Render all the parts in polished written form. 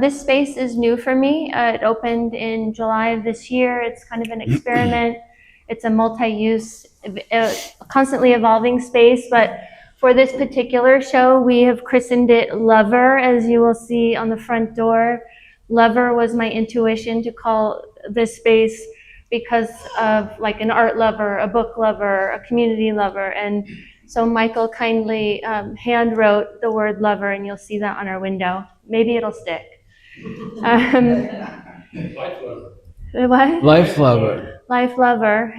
This space is new for me. It opened in July of this year. It's kind of an experiment. It's a multi-use, constantly evolving space, but for this particular show, we have christened it Lover, as you will see on the front door. Lover was my intuition to call this space because of like an art lover, a book lover, a community lover. And so Michael kindly hand wrote the word lover, and you'll see that on our window. Maybe it'll stick. Life lover. What? Life lover. Life lover.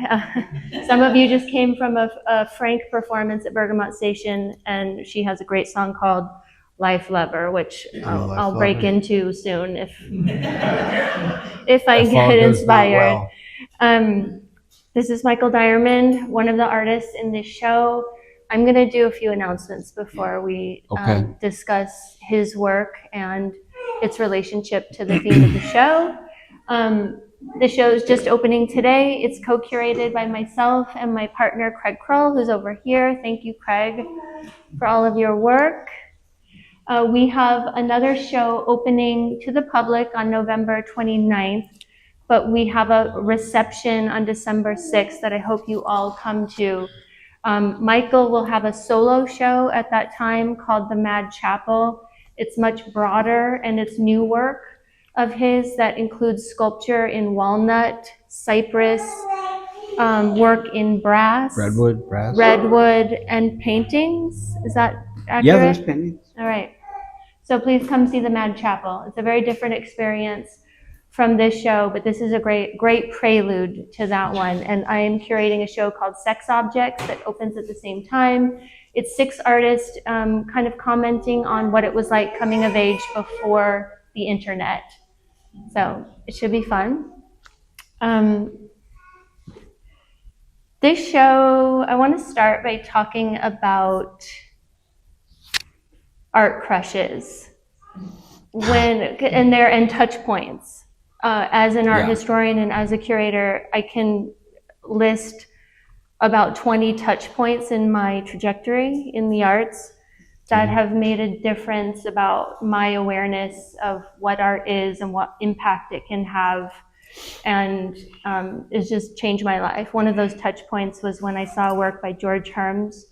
Some of you just came from a Frank performance at Bergamot Station, and she has a great song called Life Lover, which I'll break into soon if I get inspired. Well. This is Michael Deyermond, one of the artists in this show. I'm going to do a few announcements before we discuss his work and its relationship to the theme of the show. The show is just opening today. It's co-curated by myself and my partner, Craig Kroll, who's over here. Thank you, Craig, for all of your work. We have another show opening to the public on November 29th, but we have a reception on December 6th that I hope you all come to. Michael will have a solo show at that time called The Mad Chapel. It's much broader, and it's new work of his that includes sculpture in walnut, cypress, work in brass. Redwood, brass. Redwood, and paintings. Is that accurate? Yeah, there's paintings. All right. So please come see the Mad Chapel. It's a very different experience from this show, but this is a great prelude to that one. And I am curating a show called Sex Objects that opens at the same time. It's 6 artists kind of commenting on what it was like coming of age before the internet. So it should be fun. This show, I want to start by talking about art crushes and touch points. As an art historian and as a curator, I can list about 20 touch points in my trajectory in the arts that have made a difference about my awareness of what art is and what impact it can have, and it's just changed my life. One of those touch points was when I saw work by George Herms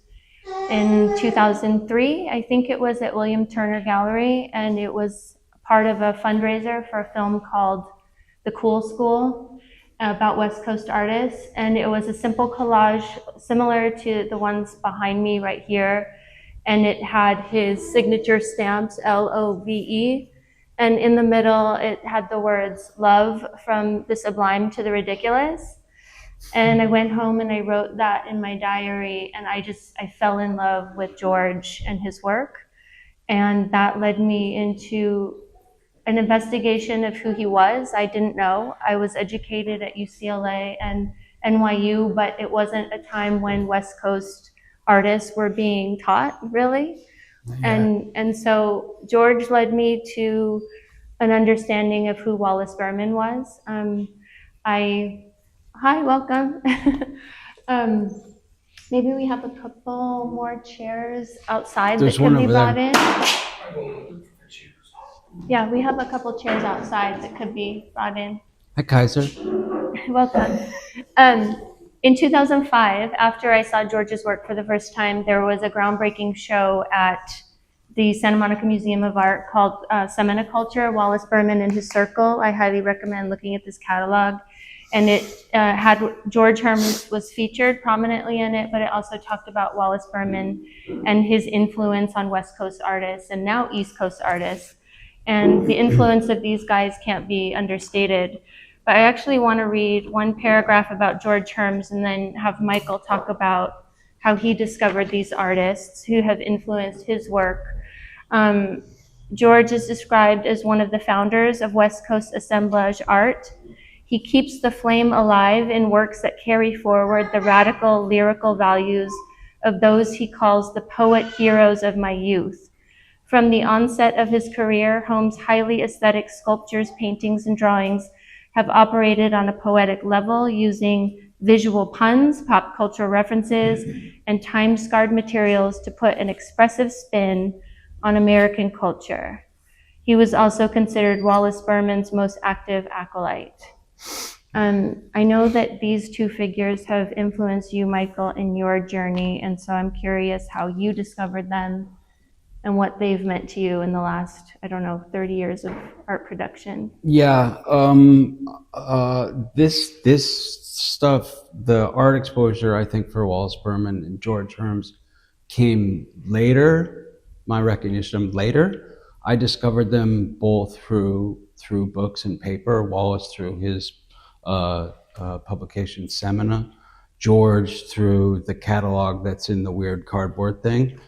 in 2003, I think it was at William Turner Gallery, and it was part of a fundraiser for a film called The Cool School about West Coast artists, and it was a simple collage similar to the ones behind me right here, and it had his signature stamps, LOVE, and in the middle it had the words love from the sublime to the ridiculous. And I went home and I wrote that in my diary, and I fell in love with George and his work, and that led me into an investigation of who he was. I didn't know. I was educated at UCLA and NYU, but it wasn't a time when West Coast artists were being taught, really. Yeah. And so George led me to an understanding of who Wallace Berman was. Hi, welcome. Maybe we have a couple more chairs outside that can be brought in. Yeah, we have a couple chairs outside that could be brought in. Hi, Kaiser. Welcome. In 2005, after I saw George's work for the first time, there was a groundbreaking show at the Santa Monica Museum of Art called Seminiculture, Wallace Berman and His Circle. I highly recommend looking at this catalog. And it had George Herms was featured prominently in it, but it also talked about Wallace Berman and his influence on West Coast artists and now East Coast artists. And the influence of these guys can't be understated. But I actually want to read one paragraph about George Herms and then have Michael talk about how he discovered these artists who have influenced his work. George is described as one of the founders of West Coast assemblage art. He keeps the flame alive in works that carry forward the radical lyrical values of those he calls the poet heroes of my youth. From the onset of his career, Holmes' highly aesthetic sculptures, paintings, and drawings have operated on a poetic level using visual puns, pop cultural references, and time-scarred materials to put an expressive spin on American culture. He was also considered Wallace Berman's most active acolyte. I know that these two figures have influenced you, Michael, in your journey, and so I'm curious how you discovered them and what they've meant to you in the last, 30 years of art production. Yeah, this stuff, the art exposure, I think for Wallace Berman and George Herms came later. My recognition later. I discovered them both through books and paper. Wallace through his publication Semina, George through the catalog that's in the weird cardboard thing.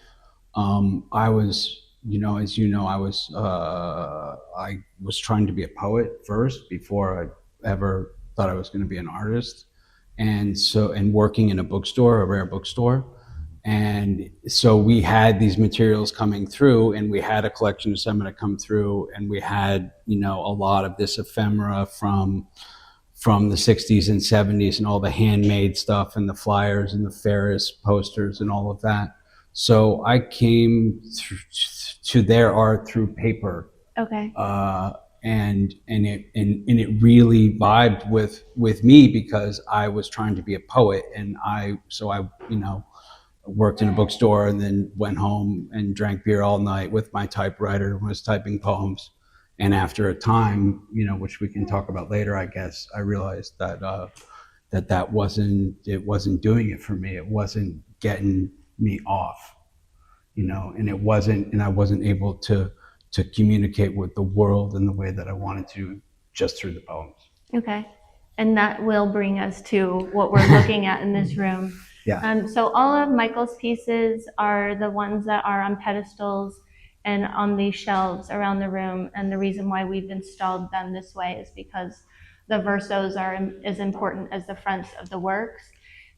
I was, as you know, I was trying to be a poet first before I ever thought I was going to be an artist, and working in a bookstore, a rare bookstore. And so we had these materials coming through, and we had a collection of Semina come through, and we had, a lot of this ephemera from the 60s and 70s and all the handmade stuff and the flyers and the Ferris posters and all of that. So I came to their art through paper. Okay. And it really vibed with me because I was trying to be a poet, and I worked in a bookstore and then went home and drank beer all night with my typewriter and was typing poems. And after a time, which we can talk about later, I guess, I realized that that wasn't doing it for me. It wasn't getting me off, and I wasn't able to communicate with the world in the way that I wanted to just through the poems. Okay. And that will bring us to what we're looking at in this room. Yeah. So all of Michael's pieces are the ones that are on pedestals and on these shelves around the room. And the reason why we've installed them this way is because the versos are as important as the fronts of the works.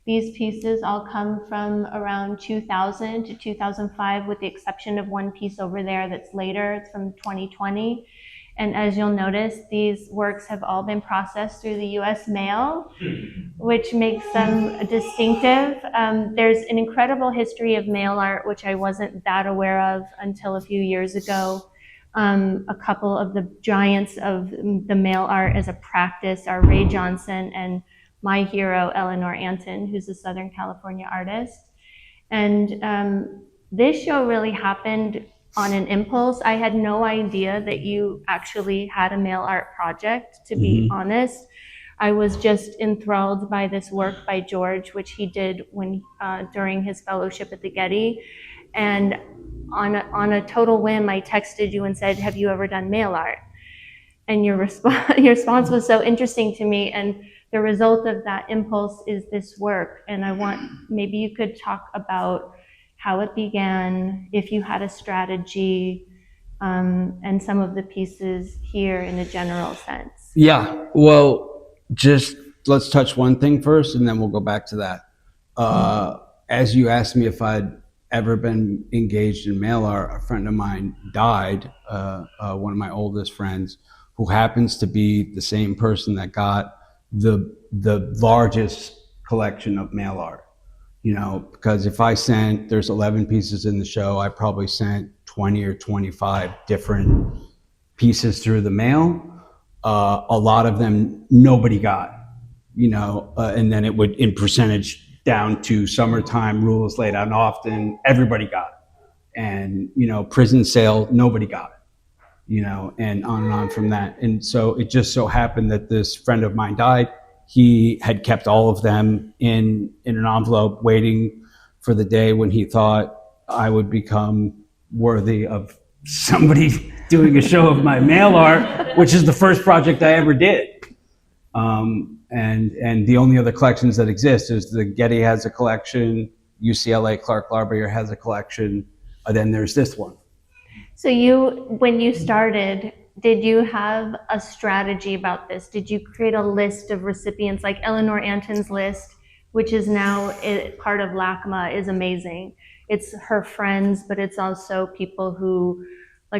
These pieces all come from around 2000 to 2005, with the exception of one piece over there that's later. It's from 2020. And as you'll notice, these works have all been processed through the US mail, which makes them distinctive. There's an incredible history of mail art, which I wasn't that aware of until a few years ago. A couple of the giants of the mail art as a practice are Ray Johnson and my hero, Eleanor Anton, who's a Southern California artist. And this show really happened on an impulse. I had no idea that you actually had a mail art project, to be honest. I was just enthralled by this work by George, which he did when during his fellowship at the Getty. And on a total whim, I texted you and said, "Have you ever done mail art?" And your response was so interesting to me. And the result of that impulse is this work. And maybe you could talk about how it began, if you had a strategy, and some of the pieces here in a general sense. Yeah, well, just let's touch one thing first, and then we'll go back to that. As you asked me if I'd ever been engaged in mail art, a friend of mine died, one of my oldest friends, who happens to be the same person that got the largest collection of mail art. Because if there's 11 pieces in the show, I probably sent 20 or 25 different pieces through the mail. A lot of them nobody got, and then it would, in percentage down to summertime rules laid out often, everybody got. And, prison sale, nobody got, and on from that. And so it just so happened that this friend of mine died. He had kept all of them in an envelope, waiting for the day when he thought I would become worthy of somebody doing a show of my mail art, which is the first project I ever did. And the only other collections that exist is the Getty has a collection, UCLA Clark Larbier has a collection, and then there's this one. So when you started, did you have a strategy about this? Did you create a list of recipients, like Eleanor Anton's list, which is now part of LACMA, is amazing. It's her friends, but it's also people who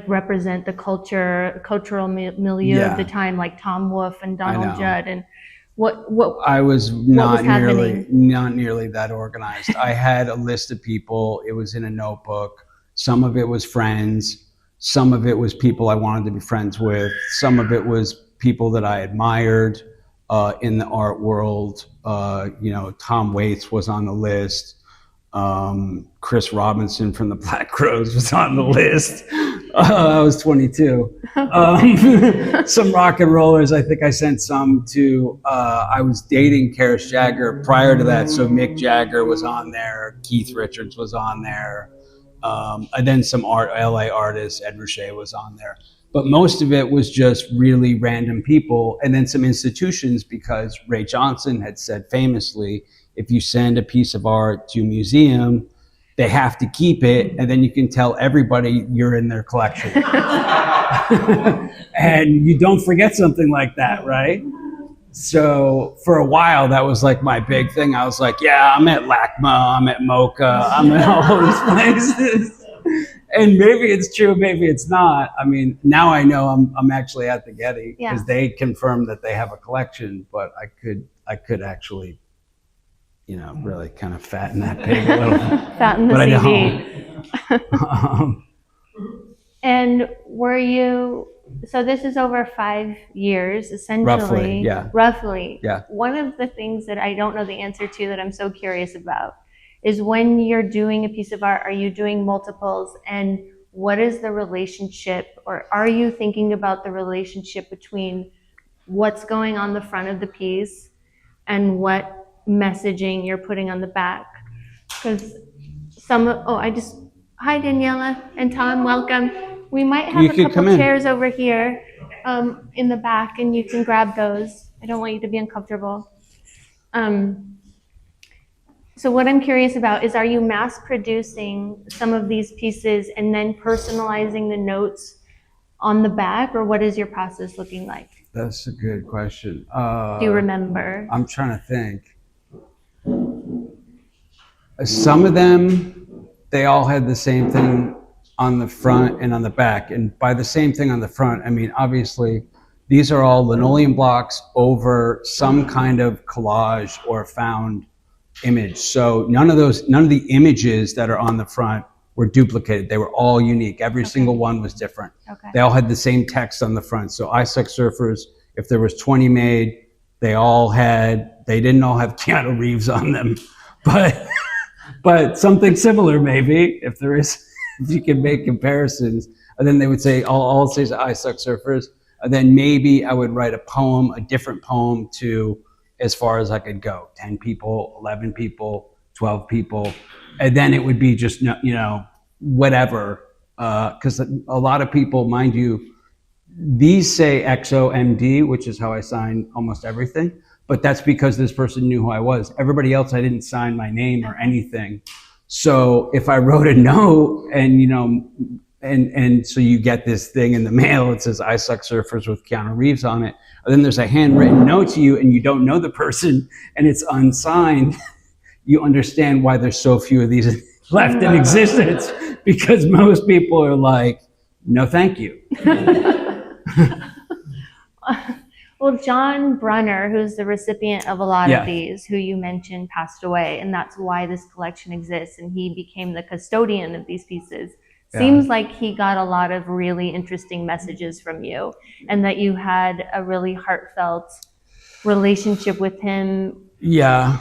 represent the cultural milieu of the time, like Tom Wolfe and Donald Judd. And what I was not nearly that organized. I had a list of people. It was in a notebook. Some of it was friends. Some of it was people I wanted to be friends with. Some of it was people that I admired in the art world. Tom Waits was on the list. Chris Robinson from the Black Crowes was on the list. I was 22. Some rock and rollers. I think I sent some to, I was dating Karis Jagger prior to that. So Mick Jagger was on there. Keith Richards was on there. And then some LA artists, Ed Ruscha was on there. But most of it was just really random people. And then some institutions, because Ray Johnson had said famously, if you send a piece of art to a museum, they have to keep it, and then you can tell everybody you're in their collection. And you don't forget something like that, right? So for a while, that was like my big thing. I was like, yeah, I'm at LACMA, I'm at MoCA, I'm at all these places. And maybe it's true, maybe it's not. I mean, now I know I'm actually at the Getty, because they confirmed that they have a collection, but I could actually, really kind of fatten that pig a little. Fatten the but CD. I don't. And were you, so this is over 5 years, essentially. Roughly, yeah. Roughly. Yeah. One of the things that I don't know the answer to that I'm so curious about is, when you're doing a piece of art, are you doing multiples, and what is the relationship, or are you thinking about the relationship between what's going on the front of the piece and what messaging you're putting on the back? Because hi Daniela and Tom, welcome. We might have a couple chairs over here in the back, and you can grab those. I don't want you to be uncomfortable. So what I'm curious about is, are you mass producing some of these pieces and then personalizing the notes on the back, or what is your process looking like? That's a good question. Do you remember? I'm trying to think. Some of them, they all had the same thing on the front and on the back. And by the same thing on the front, I mean, obviously, these are all linoleum blocks over some kind of collage or found image. So none of the images that are on the front were duplicated. They were all unique. Every single one was different. Okay. They all had the same text on the front. So I Suck Surfers, if there was 20 made, they didn't all have Keanu Reeves on them, but something similar maybe, if you can make comparisons. And then they would say, all say I Suck Surfers. And then maybe I would write a different poem to as far as I could go, 10 people, 11 people, 12 people. And then it would be just, whatever. Because a lot of people, mind you, these say XOMD, which is how I sign almost everything. But that's because this person knew who I was. Everybody else, I didn't sign my name or anything. So if I wrote a note and so you get this thing in the mail, it says I Suck Surfers with Keanu Reeves on it. And then there's a handwritten note to you and you don't know the person and it's unsigned. You understand why there's so few of these left in existence, because most people are like, no, thank you. Well, John Brunner, who's the recipient of a lot of these, who you mentioned, passed away, and that's why this collection exists, and he became the custodian of these pieces. Seems like he got a lot of really interesting messages from you, and that you had a really heartfelt relationship with him. Yeah.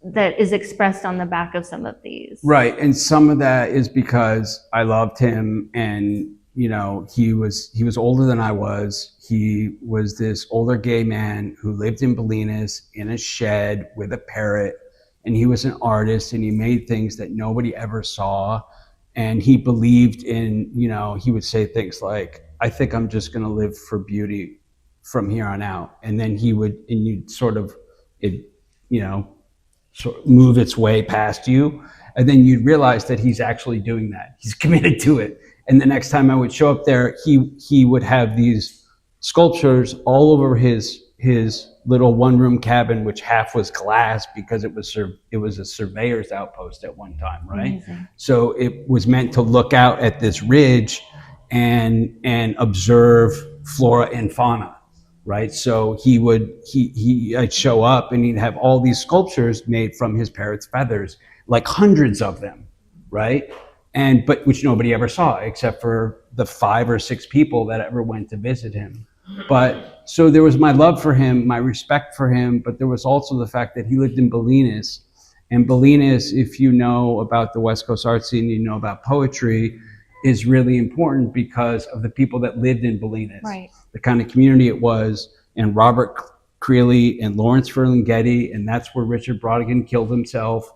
That is expressed on the back of some of these. Right, and some of that is because I loved him, and he was older than I was. He was this older gay man who lived in Bolinas in a shed with a parrot, and he was an artist, and he made things that nobody ever saw. And he believed in, he would say things like, I think I'm just going to live for beauty from here on out. And then you'd sort of move its way past you. And then you'd realize that he's actually doing that. He's committed to it. And the next time I would show up there, he would have these sculptures all over his little one-room cabin, which half was glass because it was a surveyor's outpost at one time, right? Amazing. So it was meant to look out at this ridge and observe flora and fauna, right? So I'd show up and he'd have all these sculptures made from his parrot's feathers, like hundreds of them, right? but which nobody ever saw except for the 5 or 6 people that ever went to visit him. But so there was my love for him, my respect for him, but there was also the fact that he lived in Bolinas. And Bolinas, if you know about the West Coast art scene, you know about poetry, is really important because of the people that lived in Bolinas, right. The kind of community it was, and Robert Creeley and Lawrence Ferlinghetti, and that's where Richard Brodigan killed himself.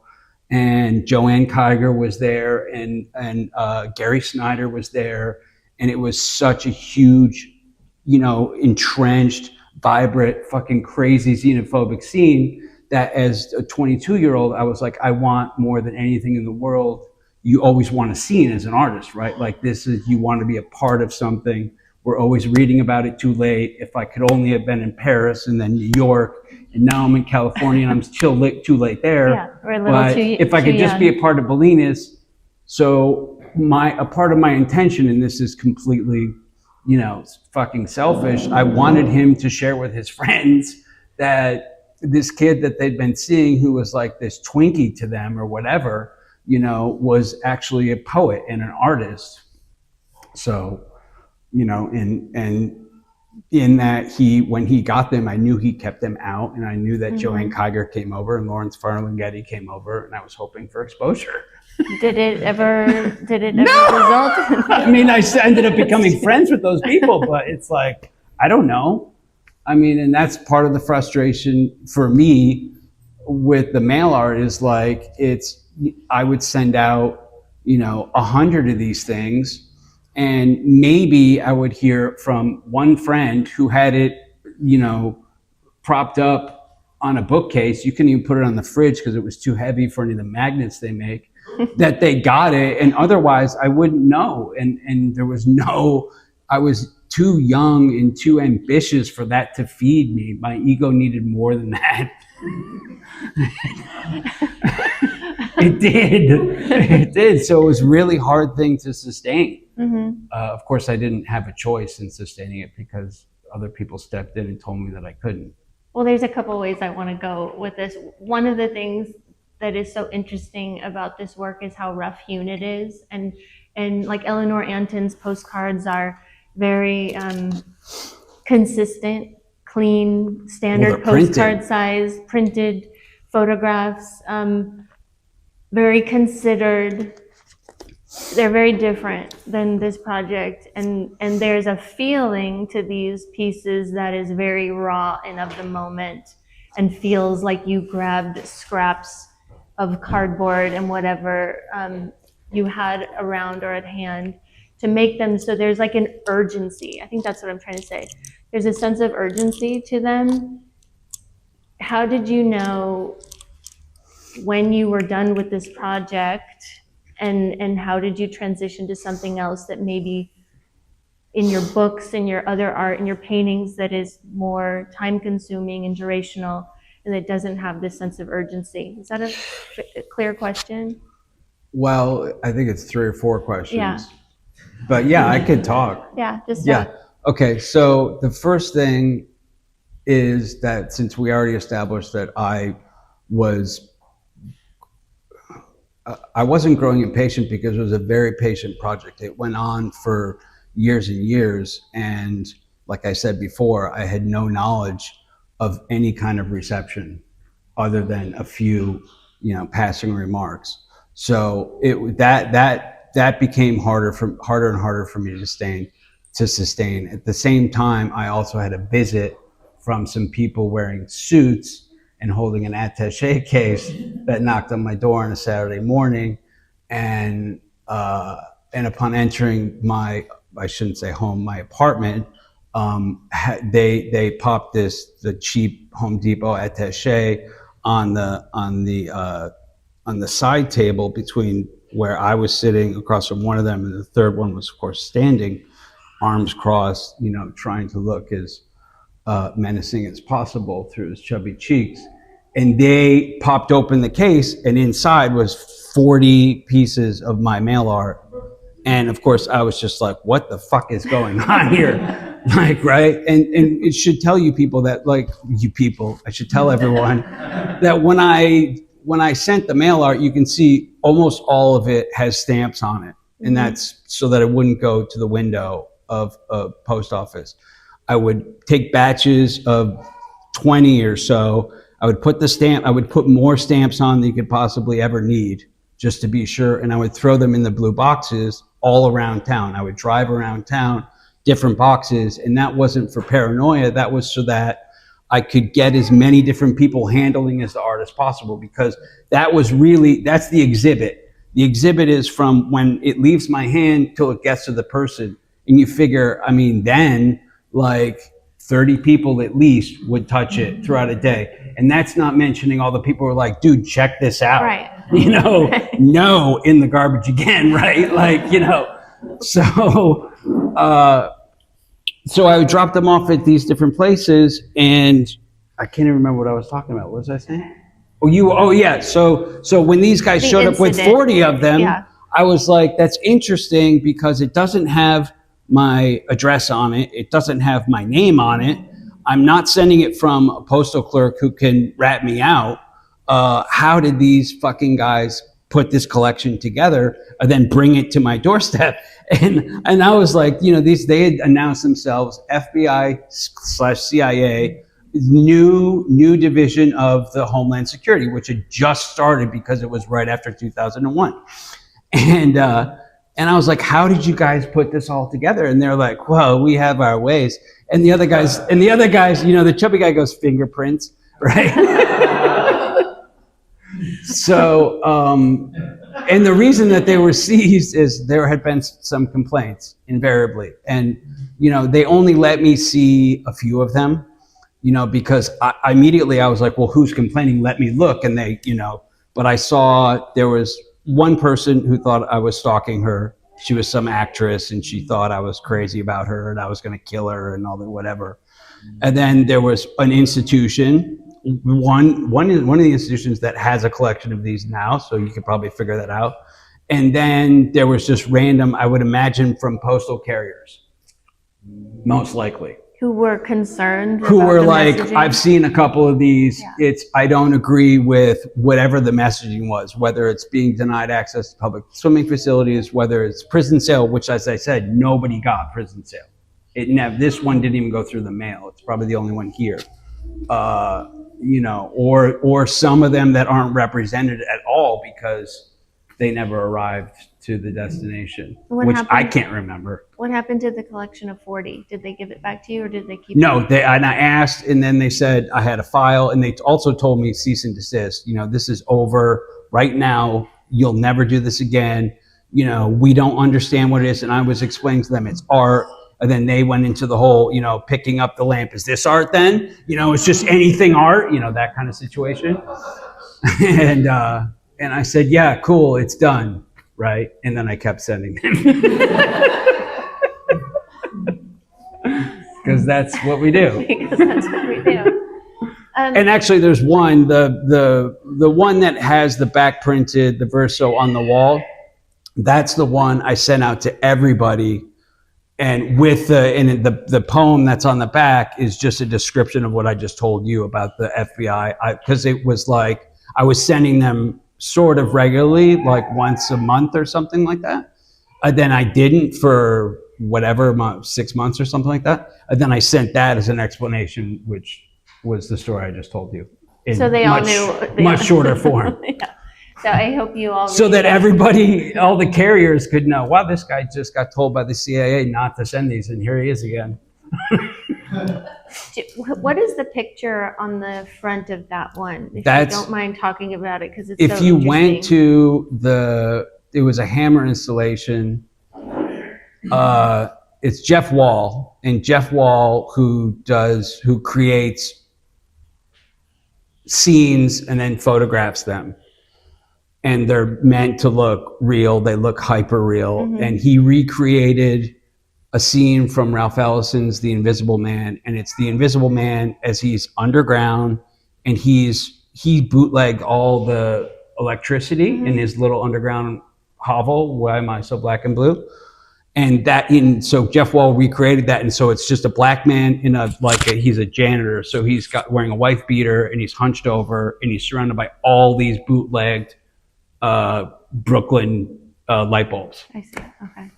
And Joanne Kiger was there, and Gary Snyder was there, and it was such a huge, entrenched, vibrant, fucking crazy xenophobic scene that as a 22-year-old, I was like, I want more than anything in the world. You always want to see it as an artist, right? Like you want to be a part of something. We're always reading about it too late. If I could only have been in Paris and then New York, and now I'm in California and I'm still too late there. Yeah, we're a little if I could just be a part of Bolinas, so a part of my intention, and this is completely, fucking selfish. I wanted him to share with his friends that this kid that they'd been seeing, who was like this Twinkie to them or whatever, was actually a poet and an artist. So, and in that when he got them, I knew he kept them out, and I knew that Joanne Kiger came over and Lawrence Ferlinghetti came over, and I was hoping for exposure. Did it ever No! result? I mean, I ended up becoming friends with those people, but it's like, I don't know. I mean, and that's part of the frustration for me with the mail art is like, I would send out, 100 of these things, and maybe I would hear from one friend who had it, propped up on a bookcase. You couldn't even put it on the fridge because it was too heavy for any of the magnets they make, that they got it. And otherwise I wouldn't know. And there was I was too young and too ambitious for that to feed me. My ego needed more than that. It did. So it was a really hard thing to sustain. Of course, I didn't have a choice in sustaining it because other people stepped in and told me that I couldn't. Well, there's a couple ways I want to go with this. One of the things that is so interesting about this work is how rough-hewn it is. And like Eleanor Anton's postcards are very consistent, clean, standard postcard size, printed photographs, very considered. They're very different than this project, and there's a feeling to these pieces that is very raw and of the moment, and feels like you grabbed scraps of cardboard and whatever you had around or at hand to make them. So there's like an urgency. I think that's what I'm trying to say. There's a sense of urgency to them. How did you know when you were done with this project? And how did you transition to something else that maybe in your books, in your other art, in your paintings that is more time consuming and durational and that doesn't have this sense of urgency? Is that a clear question? Well, I think it's 3 or 4 questions. Yeah. But yeah, I could talk. Yeah, just yeah. talk. Okay, so the first thing is that since we already established that I wasn't growing impatient because it was a very patient project. It went on for years and years. And like I said before, I had no knowledge of any kind of reception other than a few, passing remarks. So that became harder and harder for me to sustain. At the same time, I also had a visit from some people wearing suits and holding an attaché case that knocked on my door on a Saturday morning. And upon entering my apartment, they popped the cheap Home Depot attaché on the side table between where I was sitting across from one of them, and the third one was, of course, standing, arms crossed, trying to look as menacing as possible through his chubby cheeks. And they popped open the case, and inside was 40 pieces of my mail art. And of course, I was just like, what the fuck is going on here? Right? And it should tell you people that, I should tell everyone that when when I sent the mail art, you can see almost all of it has stamps on it. And that's so that it wouldn't go to the window of a post office. I would take batches of 20 or so. I would put more stamps on than you could possibly ever need, just to be sure. And I would throw them in the blue boxes all around town. I would drive around town, different boxes. And that wasn't for paranoia. That was so that I could get as many different people handling as the art as possible, because that's the exhibit. The exhibit is from when it leaves my hand till it gets to the person. And you figure, I mean, then like 30 people at least would touch it throughout a day. And that's not mentioning all the people who are like, dude, check this out. Right. You know, no, in the garbage again, right? Like, you know, so I would drop them off at these different places, and I can't even remember what I was talking about. What was I saying? Oh yeah. So when these guys showed up with 40 of them, I was like, that's interesting because it doesn't have my address on it. It doesn't have my name on it. I'm not sending it from a postal clerk who can rat me out. How did these fucking guys put this collection together and then bring it to my doorstep? And I was like, you know, they had announced themselves FBI/CIA, new division of the Homeland Security, which had just started because it was right after 2001. And I was like, how did you guys put this all together? And they're like, well, we have our ways. And the other guys, you know, the chubby guy goes, fingerprints, right? So, and the reason that they were seized is there had been some complaints, invariably. And, you know, they only let me see a few of them, you know, because I immediately I was like, well, who's complaining? Let me look. And they, you know, but I saw there was one person who thought I was stalking her. She was some actress, and she thought I was crazy about her and I was going to kill her and all that, whatever. And then there was an institution, one of the institutions that has a collection of these now, so you could probably figure that out. And then there was just random, I would imagine, from postal carriers, most likely. Who were concerned. Who about were the like, messaging. I've seen a couple of these. Yeah. I don't agree with whatever the messaging was, whether it's being denied access to public swimming facilities, whether it's prison sale, which, as I said, nobody got prison sale. This one didn't even go through the mail. It's probably the only one here. You know, or some of them that aren't represented at all because they never arrived to the destination, which I can't remember. What happened to the collection of 40? Did they give it back to you, or did they keep No, it? and I asked, and then they said I had a file, and they also told me cease and desist. You know, this is over right now. You'll never do this again. You know, we don't understand what it is. And I was explaining to them it's art. And then they went into the whole, you know, picking up the lamp. Is this art then? You know, it's just anything art, you know, that kind of situation. And I said, yeah, cool, it's done, right? And then I kept sending them. Because that's what we do. Because that's what we do. And actually there's one, the one that has the back printed, the verso on the wall, that's the one I sent out to everybody. And with the poem that's on the back is just a description of what I just told you about the FBI. Because it was like, I was sending them sort of regularly, like once a month or something like that. Then I didn't for whatever, 6 months or something like that. And then I sent that as an explanation, which was the story I just told you. So they all knew. Much shorter form. Yeah. So I hope you all. So that everybody, all the carriers could know, wow, this guy just got told by the CIA not to send these, and here he is again. What is the picture on the front of that one? If you don't mind talking about it, because it's if you went to it was a Hammer installation. It's Jeff Wall, and Jeff Wall who creates scenes and then photographs them. And they're meant to look real. They look hyper real. Mm-hmm. And he recreated a scene from Ralph Ellison's The Invisible Man. And it's the Invisible Man as he's underground, and he bootlegged all the electricity in his little underground hovel. Why am I so black and blue? And so Jeff Wall recreated that, and so it's just a black man in he's a janitor, so he's wearing a wife beater, and he's hunched over, and he's surrounded by all these bootlegged Brooklyn light bulbs. I see. Okay.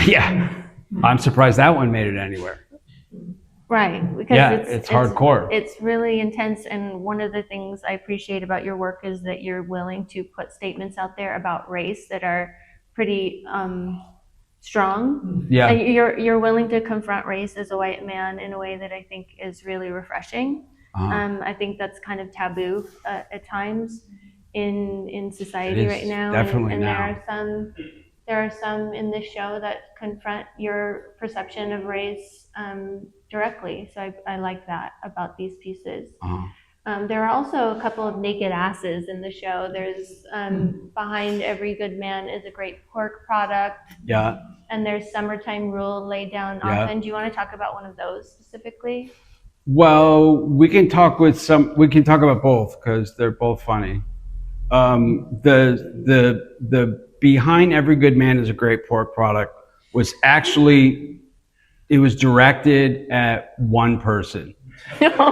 Yeah, I'm surprised that one made it anywhere. Right, because it's hardcore. It's really intense, and one of the things I appreciate about your work is that you're willing to put statements out there about race that are pretty strong. Yeah. And you're willing to confront race as a white man in a way that I think is really refreshing. I think that's kind of taboo at times in society right now. Definitely and now. there are some in this show that confront your perception of race directly. So I like that about these pieces. There are also a couple of naked asses in the show. There's Behind Every Good Man is a Great Pork Product. Yeah. And there's Summertime Rule laid down often. Do you want to talk about one of those specifically? Well, we can talk about both because they're both funny. The Behind Every Good Man is a Great Pork Product was actually, it was directed at one person. Oh,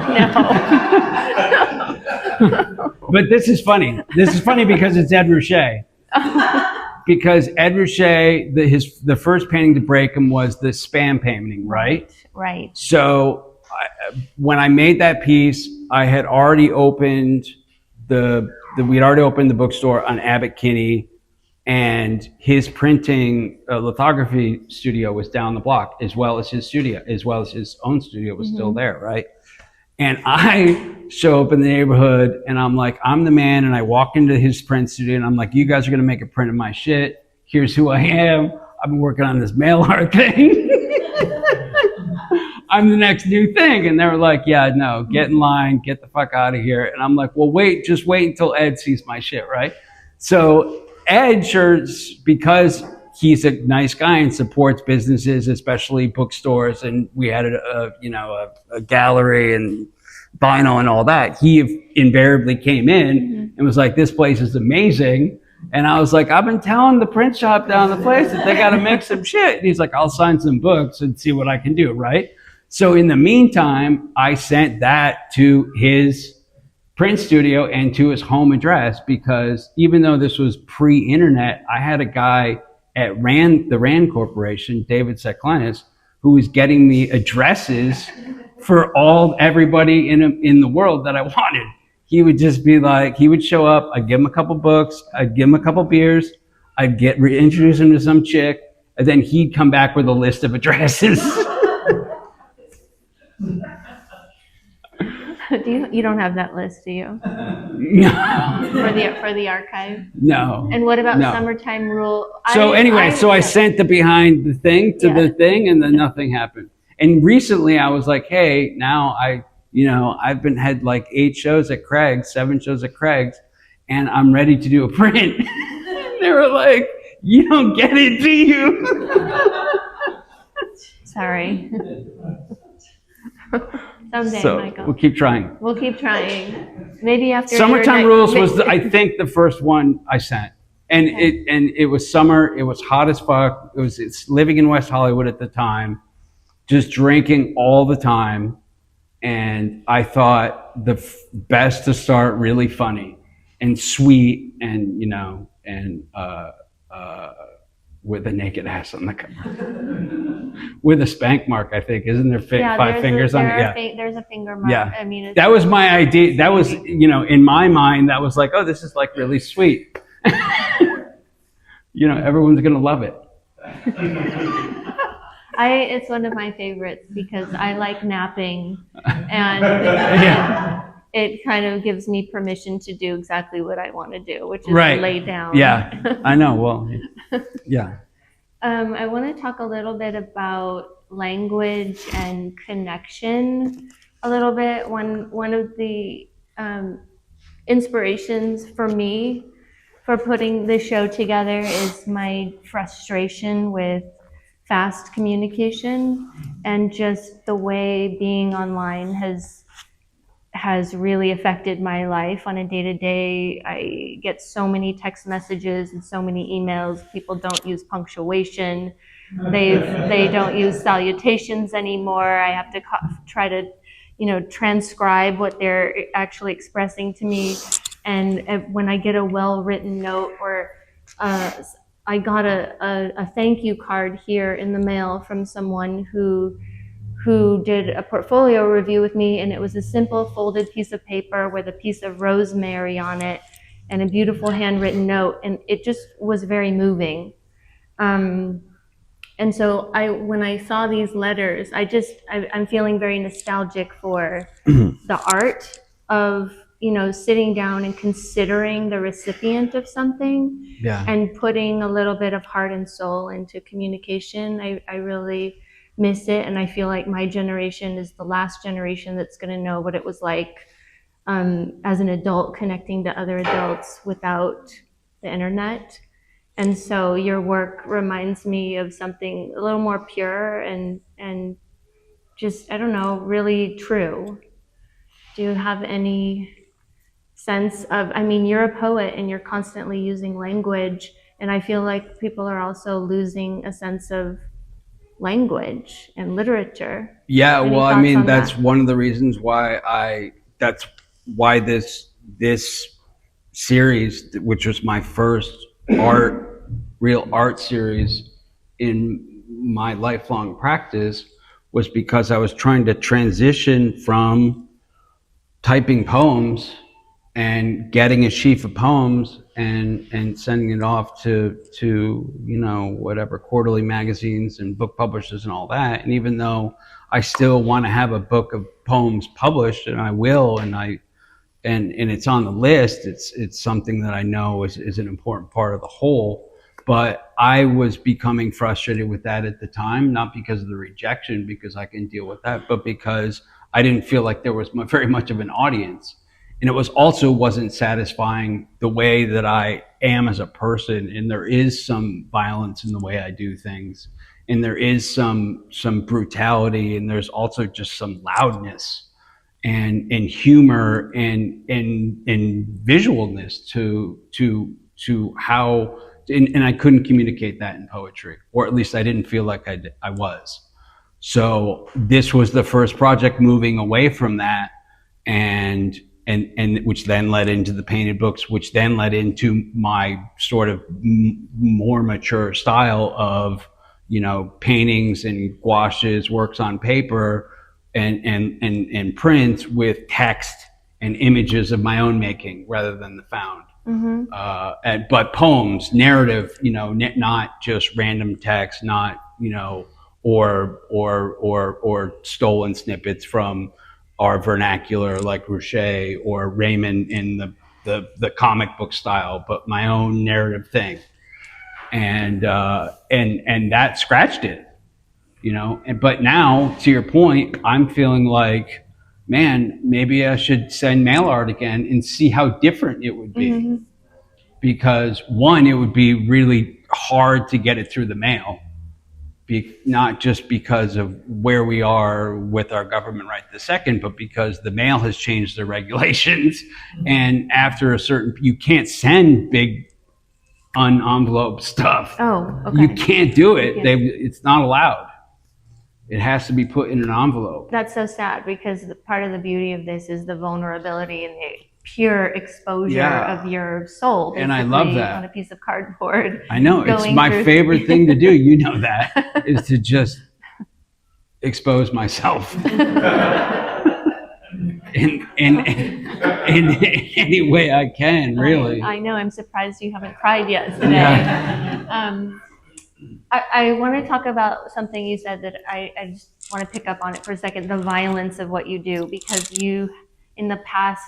no. But this is funny. This is funny because it's Ed Ruscha. Because Ed Ruscha, the first painting to break him was the spam painting, right? Right. So when I made that piece, I had already opened we'd already opened the bookstore on Abbot Kinney, and his printing lithography studio was down the block, as well as his own studio was still there, right? And I show up in the neighborhood, and I'm like, I'm the man, and I walk into his print studio, and I'm like, you guys are gonna make a print of my shit. Here's who I am. I've been working on this mail art thing. I'm the next new thing. And they were like, yeah, no, get in line, get the fuck out of here. And I'm like, well, just wait until Ed sees my shit, right? So Ed, because he's a nice guy and supports businesses, especially bookstores, and we had a gallery and vinyl and all that, he invariably came in and was like, this place is amazing. And I was like, I've been telling the print shop down the place that they got to make some shit. And he's like, I'll sign some books and see what I can do, right? So in the meantime, I sent that to his print studio and to his home address, because even though this was pre-internet, I had a guy at the Rand Corporation, David Seklenis, who was getting me addresses for everybody in the world that I wanted. He would just be like, he would show up, I'd give him a couple books, I'd give him a couple beers, I'd introduce him to some chick, and then he'd come back with a list of addresses. You don't have that list, do you? No. For the archive? No. And what about Summertime Rule? So I sent the behind the thing to the thing, and then nothing happened. And recently I was like, hey, now I've had like 7 shows at Craig's, and I'm ready to do a print. They were like, you don't get it, do you? Sorry. Someday, Michael. We'll keep trying. Maybe after Summertime Rules was, I think, the first one I sent. And it was summer. It was hot as fuck. It's living in West Hollywood at the time, just drinking all the time. And I thought the best to start really funny and sweet and, with a naked ass on the cover. With a spank mark, I think. Isn't there 5 fingers on it? Yeah. There's a finger mark. Yeah. I mean, that was my idea. That was, in my mind, that was like, oh, this is like really sweet. Everyone's going to love it. It's one of my favorites because I like napping, and it kind of gives me permission to do exactly what I want to do, which is lay down. Yeah, I know. Well, yeah. I want to talk a little bit about language and connection a little bit. One of the inspirations for me for putting this show together is my frustration with fast communication and just the way being online has has really affected my life on a day-to-day. I get so many text messages and so many emails. People don't use punctuation. They don't use salutations anymore. I have to try to, transcribe what they're actually expressing to me. And when I get a well-written note, or I got a thank you card here in the mail from someone who did a portfolio review with me, and it was a simple folded piece of paper with a piece of rosemary on it and a beautiful handwritten note, and it just was very moving. And so when I saw these letters, I'm feeling very nostalgic for the art of, sitting down and considering the recipient of something, and putting a little bit of heart and soul into communication. I really miss it, and I feel like my generation is the last generation that's going to know what it was like as an adult connecting to other adults without the internet. And so your work reminds me of something a little more pure and just, I don't know, really true. Do you have any sense of, you're a poet and you're constantly using language, and I feel like people are also losing a sense of language and literature. Yeah, Any well, thoughts on that's that? one of the reasons why this series, which was my first real art series in my lifelong practice, was because I was trying to transition from typing poems and getting a sheaf of poems and sending it off to whatever quarterly magazines and book publishers and all that. And even though I still want to have a book of poems published, and I will, and it's on the list, it's something that I know is an important part of the whole. But I was becoming frustrated with that at the time, not because of the rejection, because I can deal with that, but because I didn't feel like there was very much of an audience. And it wasn't satisfying the way that I am as a person. And there is some violence in the way I do things. And there is some brutality, and there's also just some loudness and humor and visualness to how, and I couldn't communicate that in poetry, or at least I didn't feel like I was. So this was the first project moving away from that, and which then led into the painted books, which then led into my sort of more mature style of, paintings and gouaches, works on paper, and prints with text and images of my own making rather than the found. Mm-hmm. But poems, narrative, not just random text, not, or stolen snippets from our vernacular like Ruche or Raymond in the comic book style, but my own narrative thing. And that scratched it, but now, to your point, I'm feeling like, man, maybe I should send mail art again and see how different it would be. Mm-hmm. Because one, it would be really hard to get it through the mail. Not just because of where we are with our government right this second, but because the mail has changed the regulations. And after you can't send big unenveloped stuff. Oh, okay. You can't do it. It's not allowed. It has to be put in an envelope. That's so sad, because part of the beauty of this is the vulnerability and the pure exposure of your soul, and I love that, on a piece of cardboard. I know, it's my favorite thing to do. That is to just expose myself in any way I can. Really, I know. I'm surprised you haven't cried yet today. Yeah. I want to talk about something you said that I just want to pick up on it for a second, the violence of what you do, because you, in the past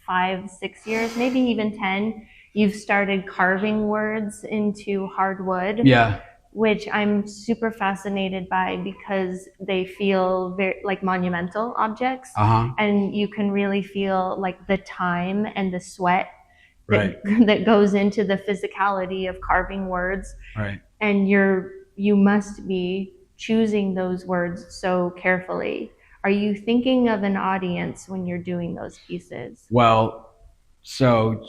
5-6 years, maybe even 10, you've started carving words into hardwood. Yeah. Which I'm super fascinated by, because they feel very like monumental objects. Uh-huh. And you can really feel like the time and the sweat that goes into the physicality of carving words. Right. And you must be choosing those words so carefully. Are you thinking of an audience when you're doing those pieces? Well, so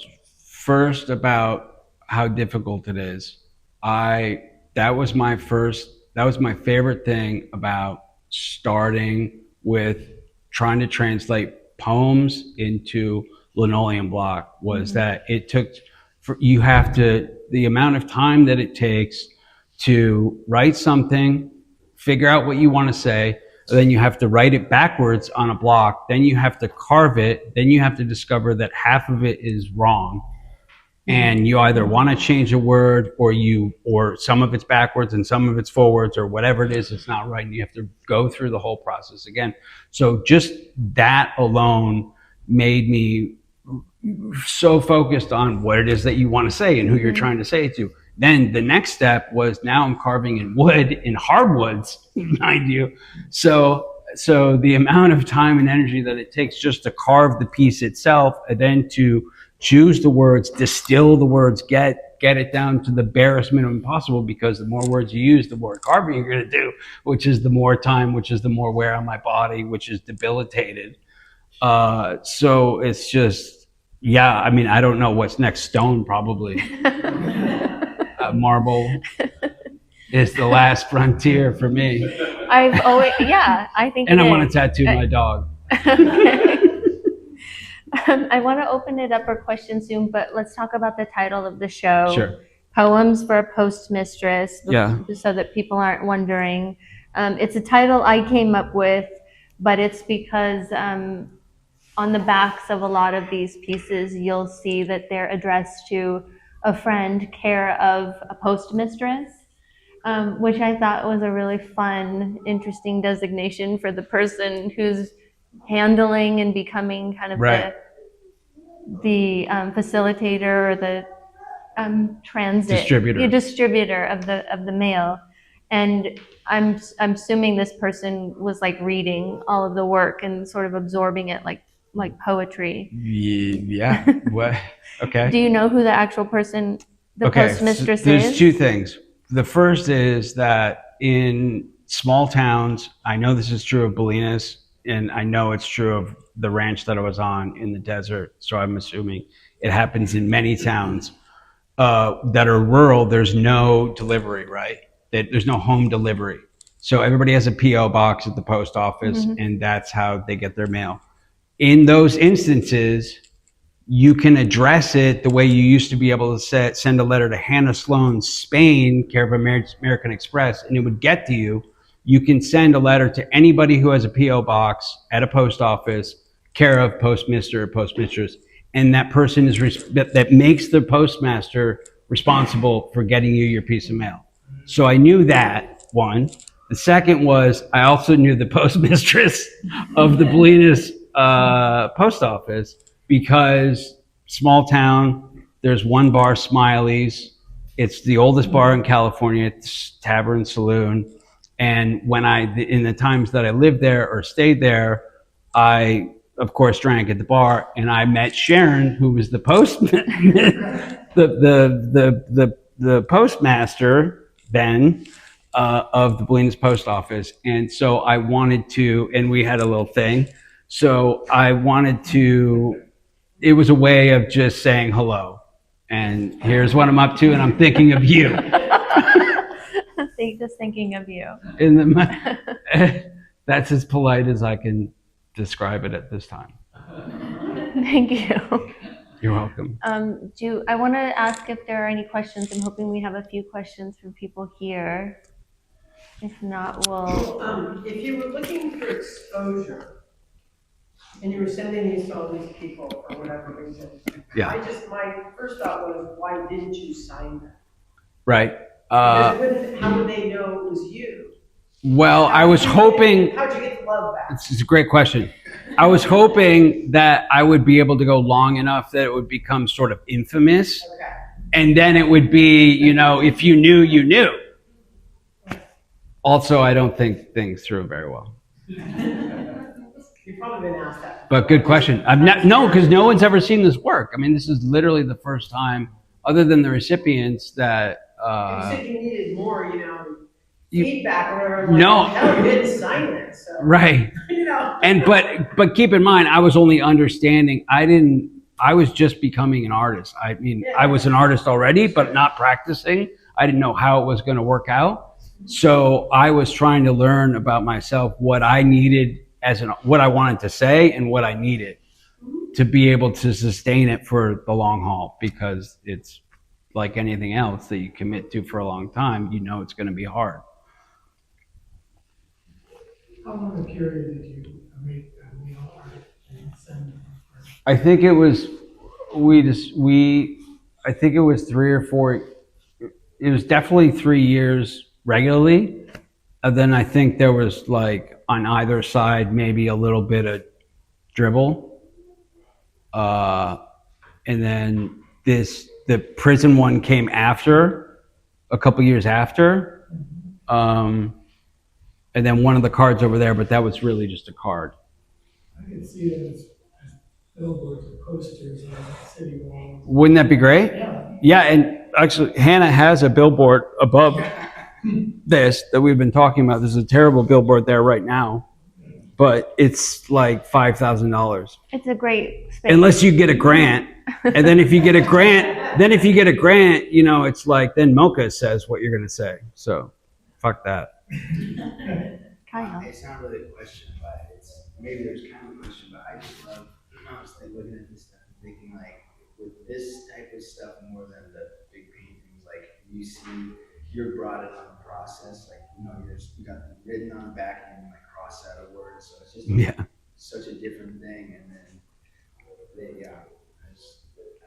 first about how difficult it is. That was my favorite thing about starting with trying to translate poems into linoleum block was that it took the amount of time that it takes to write something, figure out what you want to say, then you have to write it backwards on a block, then you have to carve it, then you have to discover that half of it is wrong. And you either want to change a word or some of it's backwards and some of it's forwards or whatever it is, it's not right. And you have to go through the whole process again. So just that alone made me so focused on what it is that you want to say and who you're trying to say it to. Then the next step was now I'm carving in wood, in hardwoods, mind you. So the amount of time and energy that it takes just to carve the piece itself, and then to choose the words, distill the words, get it down to the barest minimum possible, because the more words you use, the more carving you're going to do, which is the more time, which is the more wear on my body, which is debilitated. So it's just, yeah, I mean, I don't know what's next. Stone, probably. Marble is the last frontier for me. I think. And I want to tattoo my dog. Okay. I want to open it up for questions soon, but let's talk about the title of the show. Sure. Poems for a Postmistress. Yeah. So that people aren't wondering. It's a title I came up with, but it's because on the backs of a lot of these pieces, you'll see that they're addressed to a friend, care of a postmistress, which I thought was a really fun, interesting designation for the person who's handling and becoming kind of the facilitator or the distributor of the mail. And I'm assuming this person was like reading all of the work and sort of absorbing it like poetry. Yeah. What? Okay. Do you know who the actual person, the postmistress is? There's two things. The first is that in small towns, I know this is true of Bolinas, and I know it's true of the ranch that I was on in the desert. So I'm assuming it happens in many towns that are rural. There's no delivery, right? There's no home delivery. So everybody has a P.O. box at the post office, and that's how they get their mail. In those instances, you can address it the way you used to be able to send a letter to Hannah Sloan, Spain, care of American Express, and it would get to you. You can send a letter to anybody who has a P.O. box at a post office, care of postmister or postmistress, and that person that makes the postmaster responsible for getting you your piece of mail. So I knew that, one. The second was I also knew the postmistress of the Bolinas post office, because small town, there's one bar, Smiley's. It's the oldest bar in California. It's tavern, saloon. And in the times that I lived there or stayed there, I, of course, drank at the bar, and I met Sharon, who was the the postmaster then of the Bolinas post office. And so I wanted to, and we had a little thing. So I wanted to, it was a way of just saying hello. And here's what I'm up to, and I'm thinking of you. Just thinking of you. That's as polite as I can describe it at this time. Thank you. You're welcome. I want to ask if there are any questions. I'm hoping we have a few questions from people here. If not, we'll... If you were looking for exposure, and you were sending these to all these people for whatever reason, yeah. My first thought was, why didn't you sign them? Right. How would they know it was you? Well, I was hoping... How'd you get the love back? It's a great question. I was hoping that I would be able to go long enough that it would become sort of infamous. Okay. And then it would be, if you knew, you knew. Also, I don't think things through very well. You've probably been asked that. But good question. No, because no one's ever seen this work. I mean, this is literally the first time, other than the recipients, that... you said you needed more, feedback or whatever. No. Hell, you didn't sign it. So. Right. but keep in mind, I was only understanding. I was just becoming an artist. I mean, I was an artist already, but not practicing. I didn't know how it was going to work out. So I was trying to learn about myself, what I needed what I wanted to say and what I needed to be able to sustain it for the long haul, because it's like anything else that you commit to for a long time, you know, it's going to be hard. How long a period did you make a meal art and send them? I think it was, I think it was 3 or 4, it was definitely 3 years regularly. And then I think there was like on either side, maybe a little bit of dribble. And then the prison one came after, a couple years after. And then one of the cards over there, but that was really just a card. I could see it as billboards or posters on city walls. Wouldn't that be great? Yeah. Yeah, and actually Hannah has a billboard above this that we've been talking about. There's a terrible billboard there right now, but it's like $5,000. It's a great space. Unless you get a grant. And then if you get a grant, you know, it's like, then Mocha says what you're going to say. So fuck that. Kyle. It's not really a question, but it's maybe there's kind of a question, but I just love, I was like looking at this stuff and thinking like, with this type of stuff more than the big paintings, like you see, you're brought in on the process, like, you know, you got written on the back and you like cross out a word, so it's just such a different thing. And then, I don't know,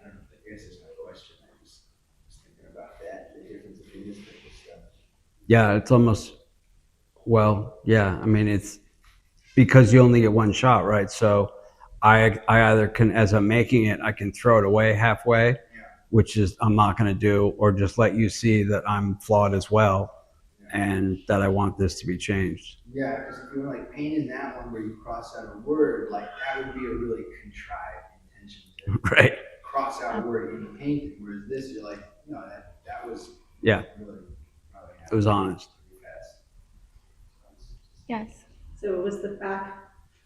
I guess it's not a question, I just was thinking about that, the difference between this type of stuff. Yeah, it's almost, well, yeah, I mean, it's because you only get one shot, right? So I either can, as I'm making it, I can throw it away halfway, which is I'm not going to do, or just let you see that I'm flawed as well and that I want this to be changed. Yeah, because if you were like painting that one where you cross out a word, like that would be a really contrived intention to Right. cross out a word in the painting. Whereas this, you're like, no, that was Yeah. really probably It was honest. pretty fast. Yes. So was the back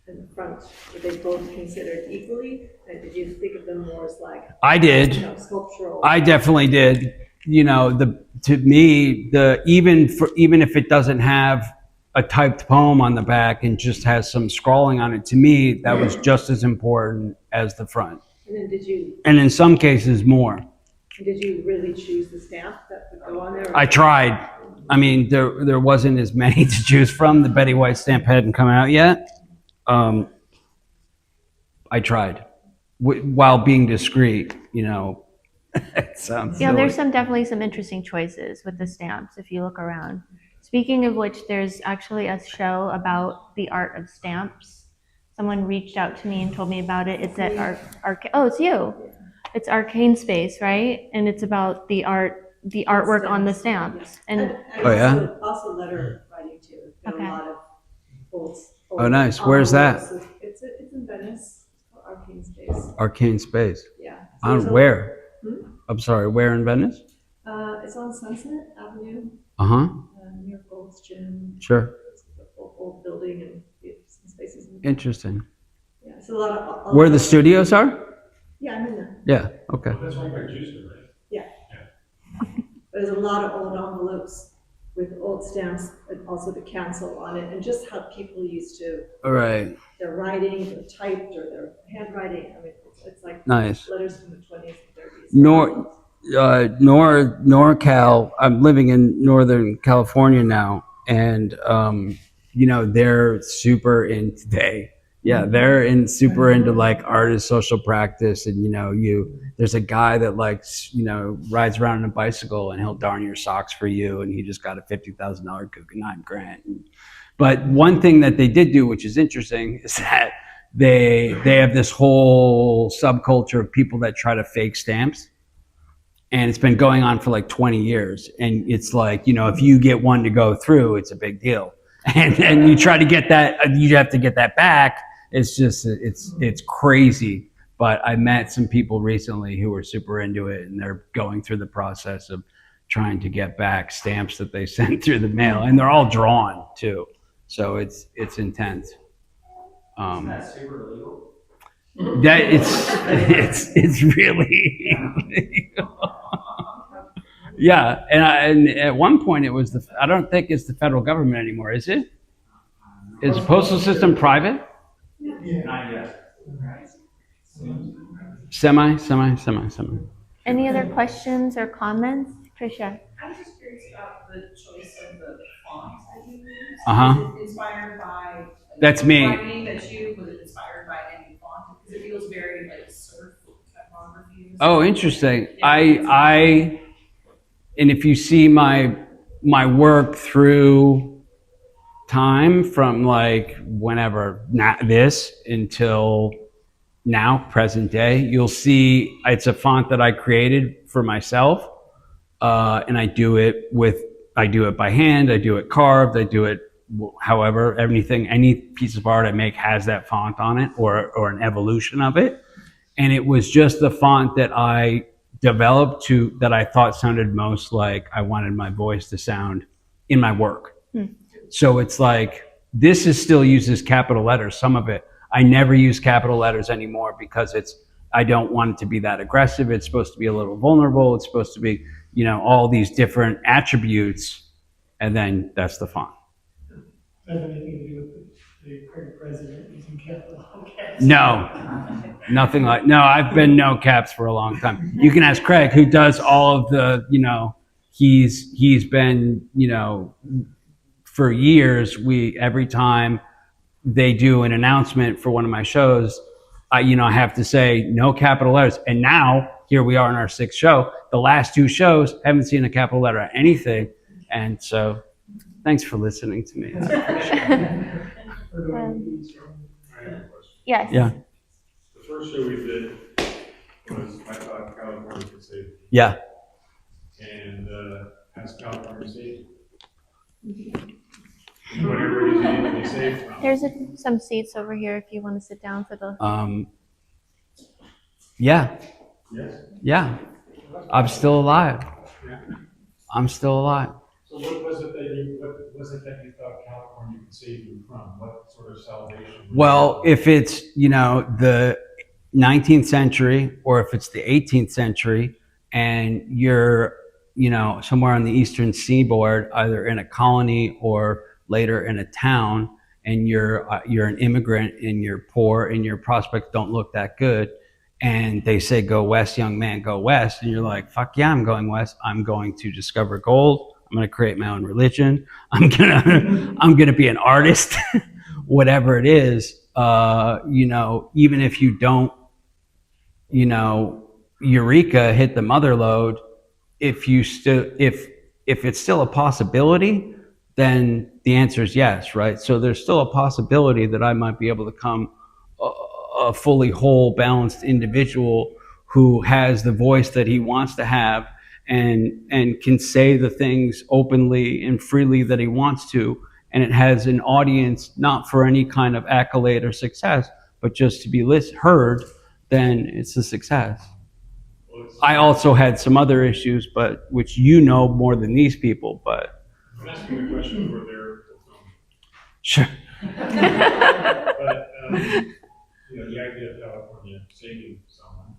and the front, were they both considered equally? And did you think of them more as like, I did. you know, sculptural? I definitely did. You know, to me, even if it doesn't have a typed poem on the back and just has some scrawling on it, to me, that was just as important as the front. And then And in some cases, more. did you really choose the stamp that would go on there? Or- I tried. I mean, there wasn't as many to choose from. The Betty White stamp hadn't come out yet. I tried while being discreet, you know. It sounds Yeah, silly. there's definitely some interesting choices with the stamps if you look around. Speaking of which, there's actually a show about the art of stamps. Someone reached out to me and told me about it. It's at oh, it's you. It's Arcane Space, right? And it's about the artwork on the stamps. And Oh, yeah? Also letter writing too. There's been Okay. a lot of old. Oh, nice. Where's that? It's in Venice. It's called Arcane Space. Arcane Space. Yeah. So On there's a- where? Hmm? I'm sorry, where in Venice? It's on Sunset Avenue, Uh-huh. near Gold's Gym. Sure. It's an old building and we have some spaces. Interesting. Yeah, it's a lot of. Where the studios are? Yeah, I'm in there. Yeah, okay. That's why you got juicer, right? Yeah. There's a lot of old envelopes with old stamps and also the cancel on it, and just how people used to, All right. their writing, their typed or their handwriting. I mean, it's like Nice. letters from the 20s and 30s. NorCal, I'm living in Northern California now, and you know, they're super in today. Yeah, they're super into like artist social practice, and you know, there's a guy that likes, you know, rides around on a bicycle and he'll darn your socks for you, and he just got a $50,000 Guggenheim grant. But one thing that they did do, which is interesting, is that they have this whole subculture of people that try to fake stamps. And it's been going on for like 20 years. And it's like, you know, if you get one to go through, it's a big deal. And you try to get that, you have to get that back. It's just, it's crazy. But I met some people recently who were super into it, and they're going through the process of trying to get back stamps that they sent through the mail. And they're all drawn too. So it's intense. that super illegal? That it's really yeah. And at one point it was I don't think it's the federal government anymore, is it? Is the postal system private? Not yet. Semi. Any other questions or comments? Tricia? I was just curious about the choice of the fonts that you use. Uh-huh. Was it inspired by That's me. writing that was it inspired by any font? Because it feels very like surf typography. Oh, interesting. And if you see my work through time from like whenever this until now, present day, you'll see it's a font that I created for myself, and I do it by hand, I do it carved, I do it however, any piece of art I make has that font on it or an evolution of it. And it was just the font that I developed that I thought sounded most like I wanted my voice to sound in my work. So it's like, this still uses capital letters, some of it. I never use capital letters anymore because I don't want it to be that aggressive. It's supposed to be a little vulnerable. It's supposed to be, all these different attributes. And then that's the font. Have anything to do with the current president using capital caps? No, nothing like, no, I've been no caps for a long time. You can ask Craig, who does all of the, he's been, for years, every time they do an announcement for one of my shows, I have to say no capital letters. And now here we are in our 6th show. The last 2 shows, haven't seen a capital letter or anything. And so thanks for listening to me. I appreciate it. Yes. Yeah. The first show we did was I thought California could save me. Yeah. And has California saved me? Whatever it is you need to be saved from. There's some seats over here if you want to sit down for the. Yeah. Yes? Yeah. I'm still alive. Yeah. I'm still alive. So what was it that you thought California could save you from? What sort of salvation? Well, if it's, the 19th century or if it's the 18th century and you're, somewhere on the eastern seaboard, either in a colony or later in a town, and you're an immigrant and you're poor and your prospects don't look that good, and they say, go west, young man, go west. And you're like, fuck yeah, I'm going west. I'm going to discover gold. I'm going to create my own religion. I'm going to be an artist, whatever it is. Even if you don't, eureka, hit the mother lode, if it's still a possibility, then the answer is yes, right? So there's still a possibility that I might be able to become a fully whole, balanced individual who has the voice that he wants to have and can say the things openly and freely that he wants to. And it has an audience, not for any kind of accolade or success, but just to be heard, then it's a success. I also had some other issues, but which more than these people, but. I'm asking the question for their fulfillment. Sure. But, the idea of California saving someone,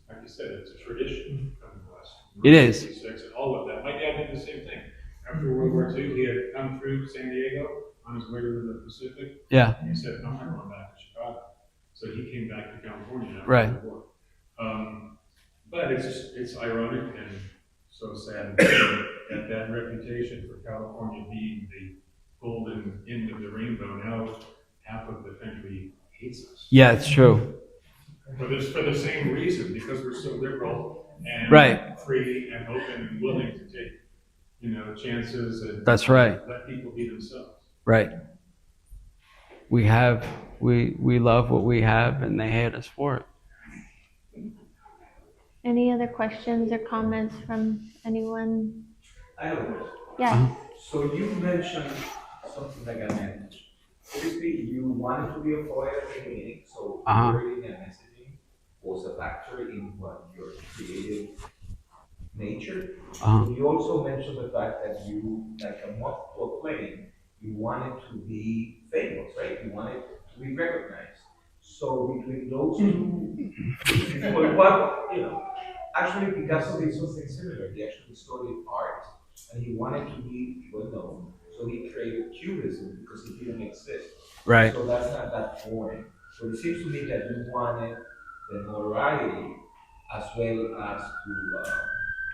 like you said, it's a tradition coming west. It is. 66 and all of that. My dad did the same thing. After World War II, he had come through San Diego on his way to the Pacific. Yeah. And he said, I'm not going back to Chicago. So he came back to California after Right. the war. But it's ironic and so sad that reputation for California being the golden end of the rainbow, now half of the country hates us. Yeah, it's true. For the same reason, because we're so liberal and Right. free and open and willing to take, chances and That's right. let people be themselves. Right. We love what we have and they hate us for it. Any other questions or comments from anyone? I have a question. Yes. So you mentioned something like a message. Obviously, you wanted to be a poet at the beginning, so creating and messaging was a factor in what your creative nature. You also mentioned the fact that you, like a moth to a plane, you wanted to be famous, right? You wanted we recognize. So between those two people, what, you know, actually Picasso did something similar. He actually studied art and he wanted to be well known. So he created cubism because it didn't exist. Right. So that's not that foreign. So it seems to me that you wanted the notoriety as well as to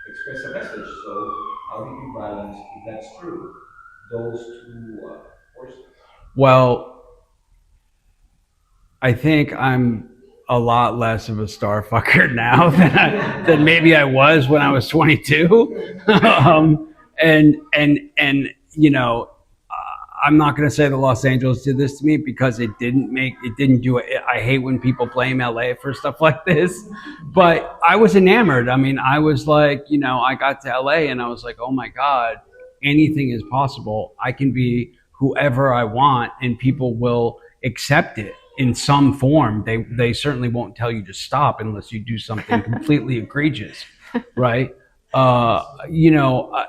express a message. So how do you balance, if that's true, those two forces? Well, I think I'm a lot less of a star fucker now than maybe I was when I was 22. And you know, I'm not going to say that Los Angeles did this to me because it didn't do it. I hate when people blame LA for stuff like this, but I was enamored. I mean, I was like, you know, I got to LA and I was like, oh my God, anything is possible. I can be whoever I want and people will accept it in some form. They certainly won't tell you to stop unless you do something completely egregious, right? You know,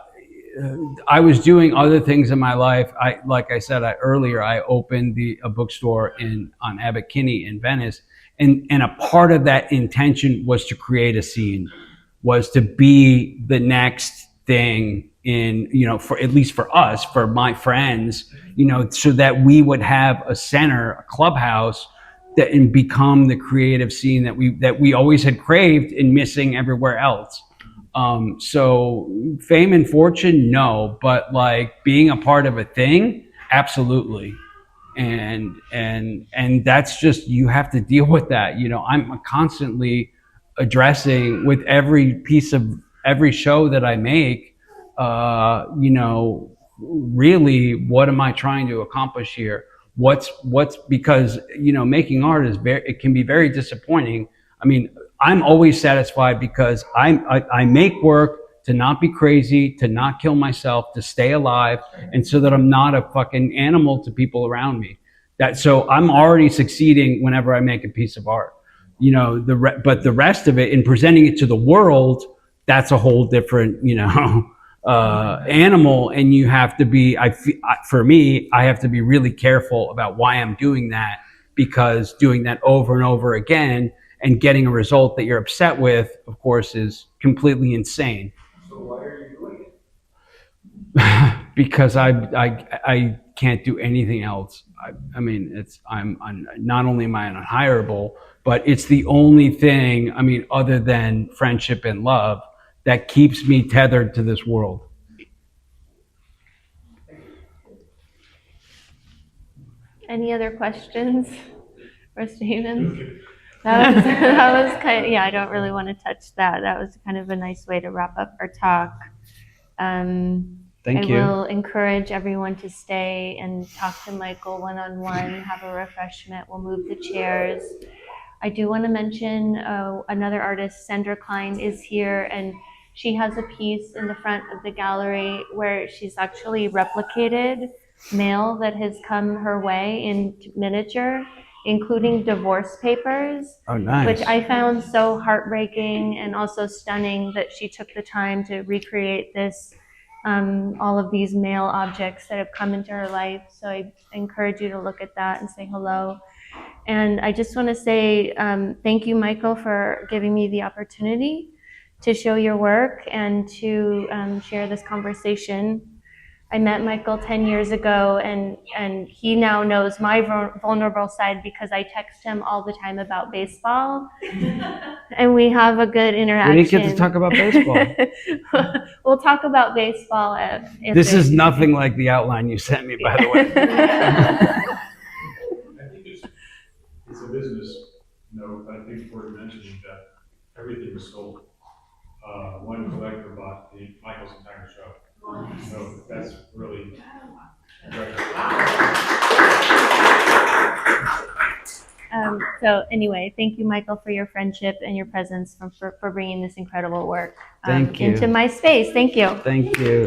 I was doing other things in my life. Like I said earlier, I opened a bookstore on Abbot Kinney in Venice, and a part of that intention was to create a scene, was to be the next thing in, you know, for at least for us, for my friends, you know, so that we would have a center, a clubhouse, that and become the creative scene that we always had craved and missing everywhere else. So fame and fortune, no, but like being a part of a thing, absolutely. And that's just, you have to deal with that. You know, I'm constantly addressing with every show that I make, you know, really, what am I trying to accomplish here? What's because, you know, making art it can be very disappointing. I mean, I'm always satisfied because I make work to not be crazy, to not kill myself, to stay alive, and so that I'm not a fucking animal to people around me. So I'm already succeeding whenever I make a piece of art. You know, but the rest of it, in presenting it to the world, that's a whole different, you know, animal. And you have to be, for me, I have to be really careful about why I'm doing that, because doing that over and over again and getting a result that you're upset with, of course, is completely insane. So why are you doing it? Because I can't do anything else. I mean, I'm not only am I unhireable, but it's the only thing, I mean, other than friendship and love, that keeps me tethered to this world. Any other questions for Stephen? That was kind of, yeah, I don't really want to touch that. That was kind of a nice way to wrap up our talk. Thank you. I will encourage everyone to stay and talk to Michael one-on-one, have a refreshment. We'll move the chairs. I do want to mention another artist, Sandra Klein, is here, and she has a piece in the front of the gallery where she's actually replicated mail that has come her way in miniature, including divorce papers. Oh, nice. Which I found so heartbreaking and also stunning that she took the time to recreate this, all of these mail objects that have come into her life. So I encourage you to look at that and say hello. And I just want to say thank you, Michael, for giving me the opportunity to show your work and to share this conversation. I met Michael 10 years ago, and he now knows my vulnerable side because I text him all the time about baseball, and we have a good interaction. We didn't get to talk about baseball. We'll talk about baseball. This is nothing like the outline you sent me, by the way. I think it's a business note. I think worth mentioning that everything was sold. One collector bought Michael's entire show. So that's really so anyway, thank you, Michael, for your friendship and your presence, for bringing this incredible work Thank you. into my space. Thank you. Thank you.